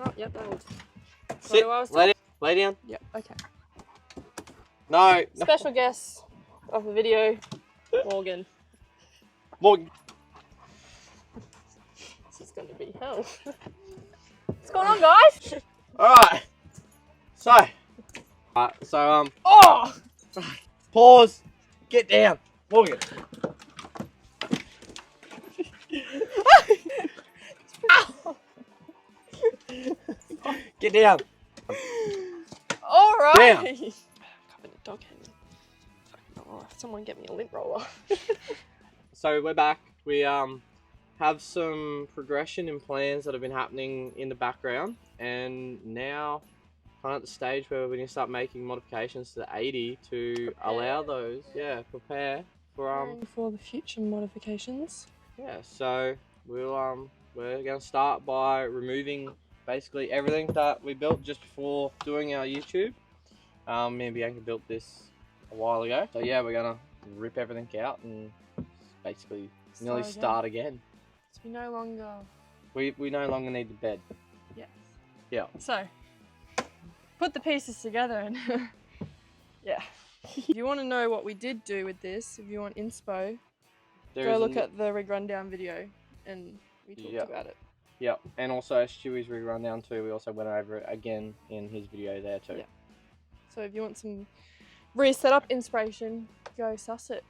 Oh, yep, that would. Sit. Lay down. Yep, okay. No. Special guest of the video, Morgan. Morgan. This is gonna be hell. What's going on, guys? Alright. So. Oh! Pause. Get down. Morgan. Get down. Alright. Down. Covered in dog hair. Oh, someone get me a lint roller. So we're back. We have some progression in plans that have been happening in the background, and now kind of at the stage where we're going to start making modifications to the 80 to allow those, prepare for the future modifications. Yeah, so we're going to start by removing basically everything that we built just before doing our YouTube. Me and Bianca built this a while ago, so yeah, we're going to rip everything out and basically nearly start again. So we no longer... We no longer need the bed. Yes. Yeah. So, put the pieces together and... yeah. If you want to know what we did do with this, if you want inspo, go look at the rig rundown video and we talked about it. Yeah, and also Stewie's rig rundown too, we also went over it again in his video there too. Yeah. So if you want some reset up inspiration, go suss it.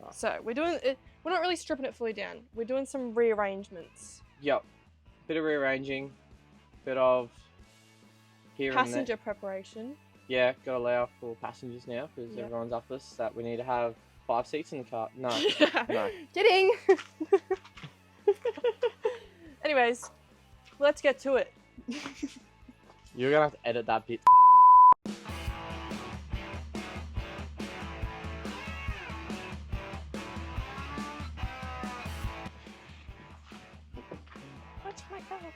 Right. So we're doing it, we're not really stripping it fully down. We're doing some rearrangements. Yep. Bit of rearranging, bit of here passenger and there. preparation. Yeah, got to allow for passengers now because everyone's up us that we need to have 5 seats in the car. No, no. Kidding. Anyways, let's get to it. You're gonna have to edit that bit. Watch my God.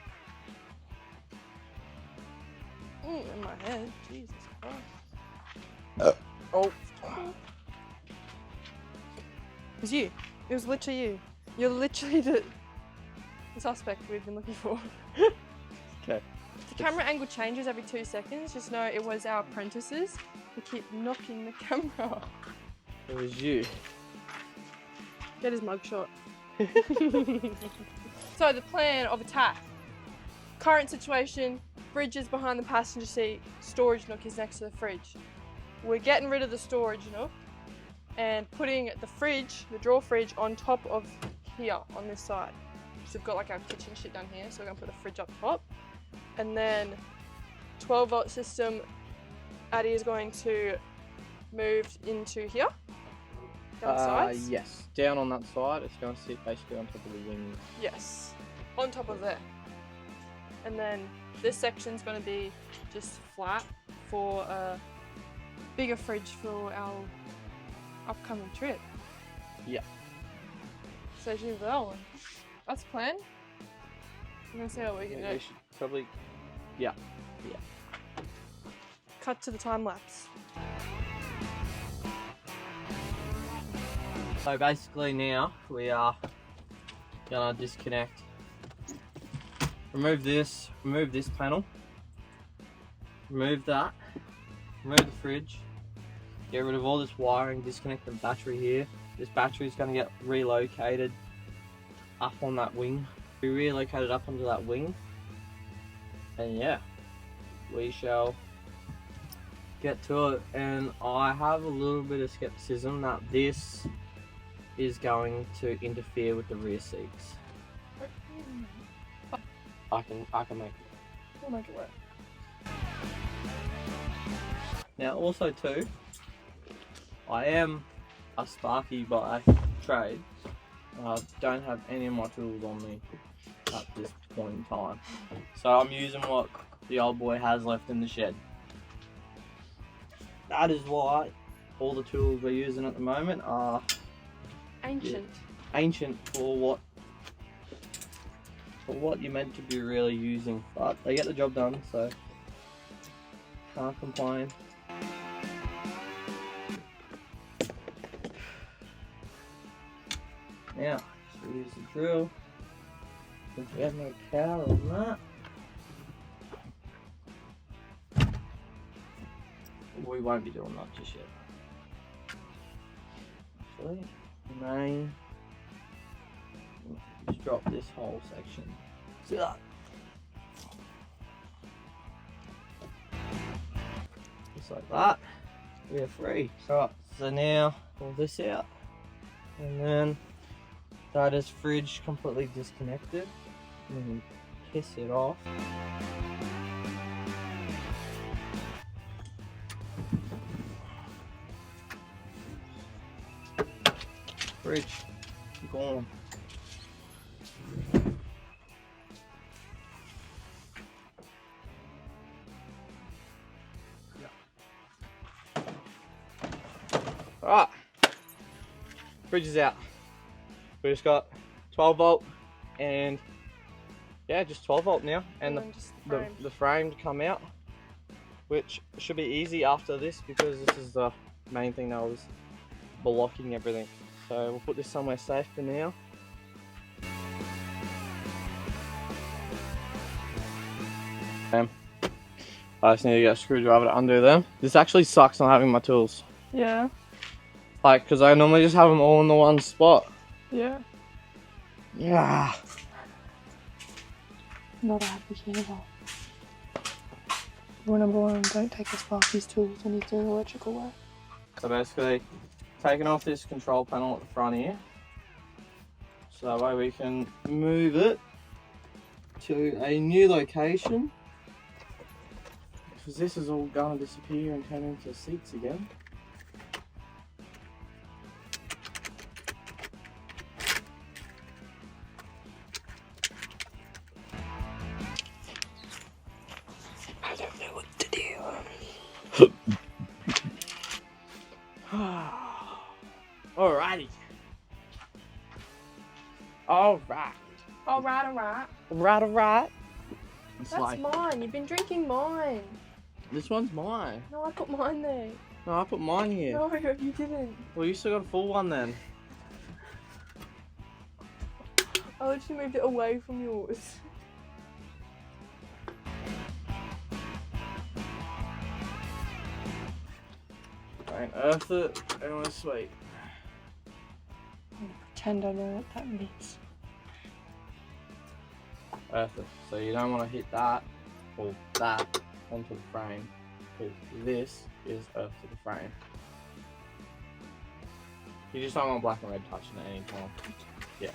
In my head, Jesus Christ. Oh. It was you. It was literally you. You're literally the suspect we've been looking for. Okay. If the camera angle changes every 2 seconds, just know it was our apprentices who keep knocking the camera off. It was you. Get his mugshot. So the plan of attack. Current situation, fridge is behind the passenger seat, storage nook is next to the fridge. We're getting rid of the storage nook and putting the fridge, the drawer fridge, on top of here on this side. So we've got like our kitchen shit down here, so we're gonna put the fridge up top. And then 12-volt system, Addie is going to move into here, down the sides. Yes, down on that side, it's going to sit basically on top of the wings. Yes, on top of there. And then this section's going to be just flat for a bigger fridge for our upcoming trip. Yeah. So she's well. That's the plan. I'm going to see how we can do. We should probably, yeah. Cut to the time lapse. So basically now we are gonna disconnect, remove this panel, remove that, remove the fridge, get rid of all this wiring, disconnect the battery here. This battery is going to get relocated up on that wing. We relocated up onto that wing, and yeah, we shall get to it. And I have a little bit of skepticism that this is going to interfere with the rear seats. I can make it. We'll make it work. Now also too, I am a Sparky by trade. I don't have any of my tools on me at this point in time. So I'm using what the old boy has left in the shed. That is why all the tools we're using at the moment are ancient for what you're meant to be really using, but they get the job done, so can't complain. Now, just use the drill, since we have no cowl on that. we won't be doing that just yet. Actually, main. Just drop this whole section. See that? Just like that. We're free. Alright, so now pull this out. And then that is fridge completely disconnected. And then piss it off. Fridge, gone. Alright, fridge is out. We just got 12 volt and yeah, just 12 volt now, and the frame to come out, which should be easy after this because this is the main thing that was blocking everything. So we'll put this somewhere safe for now. I just need to get a screwdriver to undo them. This actually sucks not having my tools. Yeah. Like, because I normally just have them all in the one spot. Yeah. Yeah. Not a happy camper. Rule number 1, don't take the Sparky's tools when he's doing electrical work. So basically, taking off this control panel at the front here, so that way we can move it to a new location, because this is all going to disappear and turn into seats again. I don't know what to do. Alrighty. Alright. Alright. That's mine. You've been drinking mine. This one's mine. No, I put mine there. No, I put mine here. No, you didn't. Well, you still got a full one then. I literally moved it away from yours. Right, earth it, and we're sweet. I'm gonna pretend I know what that means. Earth it. So you don't want to hit that or that onto the frame, because this is earth to the frame. You just don't want black and red touching at any time. Yeah.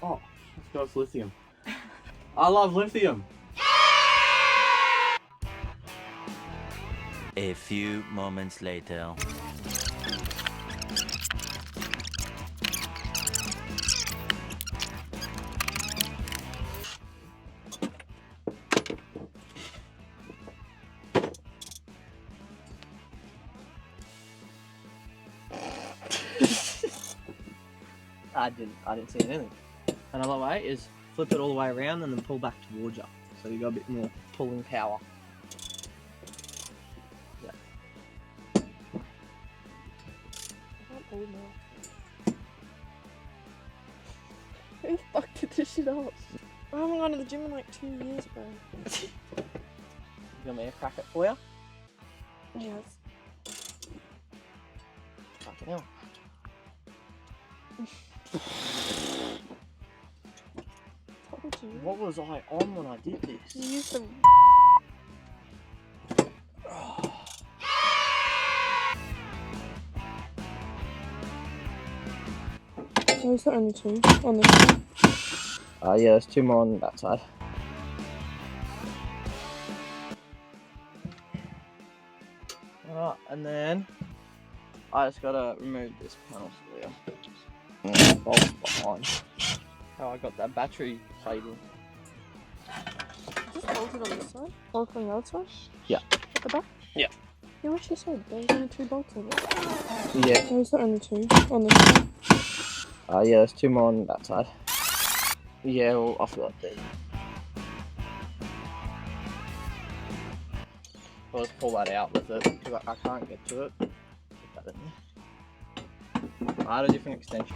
Oh, let's go with lithium. I love lithium. A few moments later. I didn't see anything. Another way is flip it all the way around and then pull back towards you, so you got a bit more pulling power. Yeah. Who the fuck did this shit up? I haven't gone to the gym in like 2 years, bro. You want me to crack it for you? Yes. Fucking hell. Told you. What was I on when I did this? You used to. Those the only two on this side. Yeah, there's two more on that side. Alright, and then I just gotta remove this panel for you. Bolts behind. How I got that battery plate in. Just bolted on this side? Bolt on the other side? Yeah. At the back? Yeah. You actually said there was only 2 bolts on it. Yeah. Those the only 2 on this side. Yeah, there's two more on that side. Yeah, well, I forgot that. I'll just pull that out with it because I can't get to it. Put that in there. Add a different extension.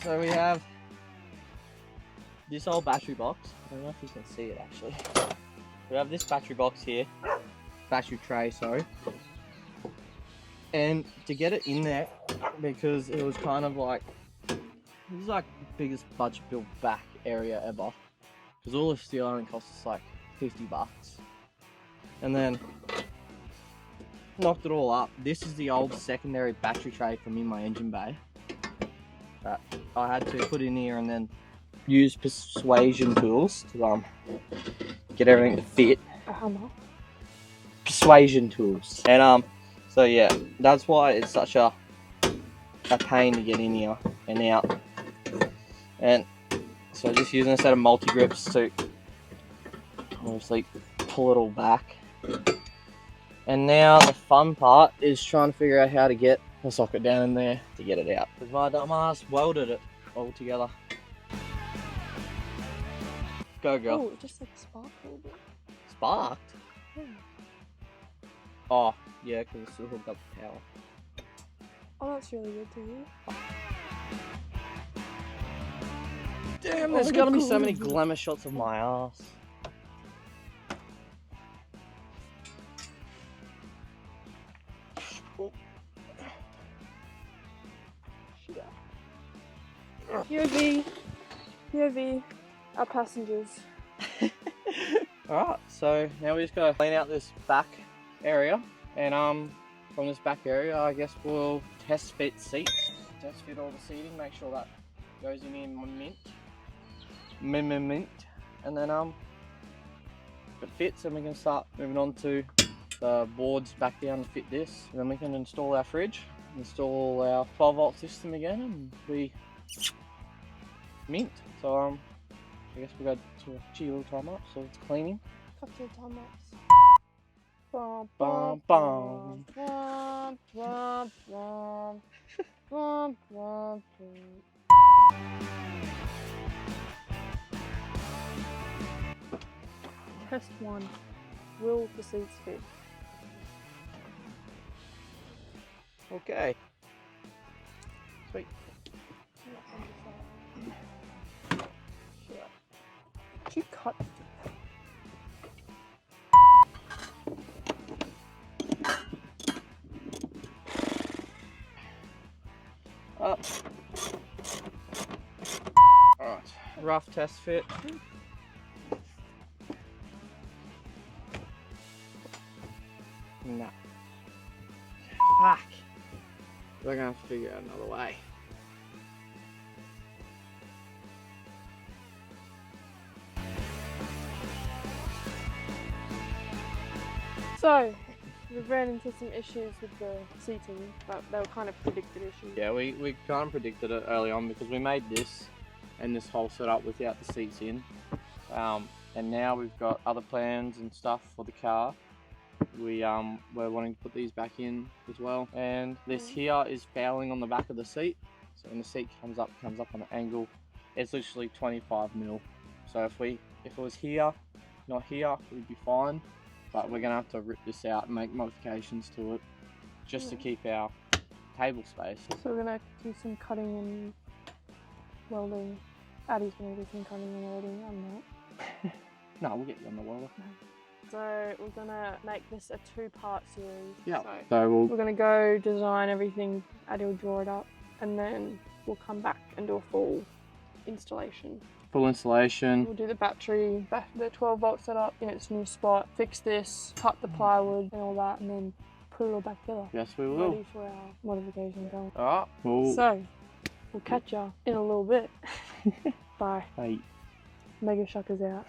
So we have this old battery box. I don't know if you can see it actually. We have this battery box here, battery tray, sorry. And to get it in there, because it was kind of like, this is like the biggest budget build back area ever. Because all the steel only cost us like $50. And then knocked it all up. This is the old secondary battery tray from in my engine bay that I had to put in here and then use persuasion tools to get everything to fit. A hammer. Persuasion tools. And so yeah, that's why it's such a pain to get in here and out. And so just using a set of multi-grips to obviously pull it all back. And now the fun part is trying to figure out how to get the socket down in there to get it out. Because my dumbass welded it all together. Go girl. Oh, it just like sparkled a little bit. Sparked? Yeah. Oh, yeah, because it's still hooked up to power. Oh, that's really good to hear. Damn, Oh, there's look gotta how be cool so it many is. glamour shots of my ass. POV, our passengers. Alright, so now we just gotta clean out this back area. And from this back area, I guess we'll test fit seats. Test fit all the seating, make sure that goes in mint. Mint. And then if it fits, then we can start moving on to the boards back down to fit this. And then we can install our fridge, install our 12-volt system again, and be mint. So I guess we'll go to a chill little time up, so it's cleaning. Cocktail time-lapse. Bum, bum. Test 1. Will the seats fit? Okay. Sweet. You cut. Up. Alright, rough test fit. No. Fuck. We're gonna have to figure out another way. So, we've ran into some issues with the seating, but they were kind of predicted issues. Yeah, we kind of predicted it early on because we made this and this whole setup without the seats in. And now we've got other plans and stuff for the car. We're wanting to put these back in as well. And this here is fouling on the back of the seat. So when the seat comes up on an angle, it's literally 25 mil. So if it was here, not here, we'd be fine. But we're gonna have to rip this out and make modifications to it just to keep our table space. So we're gonna do some cutting and welding. Addie's gonna do some cutting and welding. I'm not. No, we'll get you on the welder. So we're gonna make this a 2-part series. Yeah. So we're gonna go design everything. Addie will draw it up, and then we'll come back and do a full installation. Full installation. We'll do the battery, the 12-volt setup in its new spot, fix this, cut the plywood and all that, and then put it all back together. Yes, we will. Ready for our modification going. Alright. Cool. So, we'll catch ya in a little bit. Bye. Hey. Mega Shuckers out.